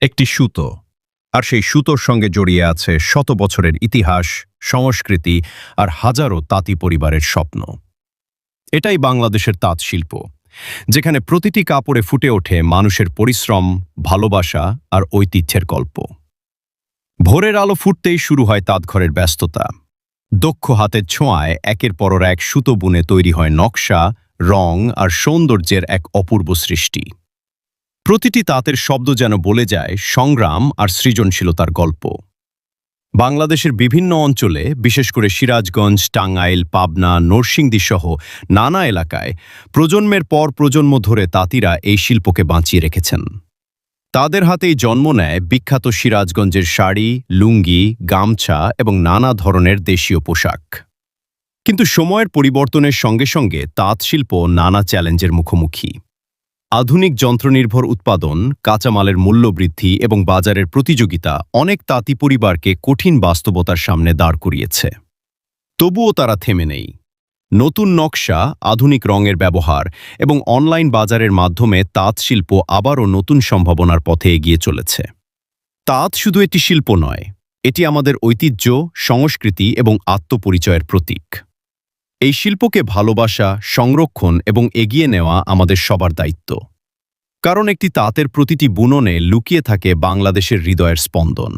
একটি সুতো, আর সেই সুতোর সঙ্গে জড়িয়ে আছে শত বছরের ইতিহাস, সংস্কৃতি আর হাজারো তাঁতি পরিবারের স্বপ্ন। এটাই বাংলাদেশের তাঁত শিল্প, যেখানে প্রতিটি কাপড়ে ফুটে ওঠে মানুষের পরিশ্রম, ভালোবাসা আর ঐতিহ্যের গল্প। ভোরের আলো ফুটতেই শুরু হয় তাঁতঘরের ব্যস্ততা। দক্ষ হাতের ছোঁয়ায় একের পর এক সুতো বুনে তৈরি হয় নকশা, রং আর সৌন্দর্যের এক অপূর্ব সৃষ্টি। প্রতিটি তাঁতের শব্দ যেন বলে যায় সংগ্রাম আর সৃজনশীলতার গল্প। বাংলাদেশের বিভিন্ন অঞ্চলে, বিশেষ করে সিরাজগঞ্জ, টাঙ্গাইল, পাবনা, নরসিংদী সহ নানা এলাকায় প্রজন্মের পর প্রজন্ম ধরে তাঁতিরা এই শিল্পকে বাঁচিয়ে রেখেছেন। তাদের হাতেই জন্ম নেয় বিখ্যাত সিরাজগঞ্জের শাড়ি, লুঙ্গি, গামছা এবং নানা ধরনের দেশীয় পোশাক। কিন্তু সময়ের পরিবর্তনের সঙ্গে সঙ্গে তাঁত শিল্প নানা চ্যালেঞ্জের মুখোমুখি। আধুনিক যন্ত্রনির্ভর উৎপাদন, কাঁচামালের মূল্য বৃদ্ধি এবং বাজারের প্রতিযোগিতা অনেক তাঁতি পরিবারকে কঠিন বাস্তবতার সামনে দাঁড় করিয়েছে। তবুও তারা থেমে নেই। নতুন নকশা, আধুনিক রঙের ব্যবহার এবং অনলাইন বাজারের মাধ্যমে তাঁত শিল্প আবারও নতুন সম্ভাবনার পথে এগিয়ে চলেছে। তাঁত শুধু একটি শিল্প নয়, এটি আমাদের ঐতিহ্য, সংস্কৃতি এবং আত্মপরিচয়ের প্রতীক। এই শিল্পকে ভালোবাসা, সংরক্ষণ এবং এগিয়ে নেওয়া আমাদের সবার দায়িত্ব। কারণ একটি তাঁতের প্রতিটি বুননে লুকিয়ে থাকে বাংলাদেশের হৃদয়ের স্পন্দন।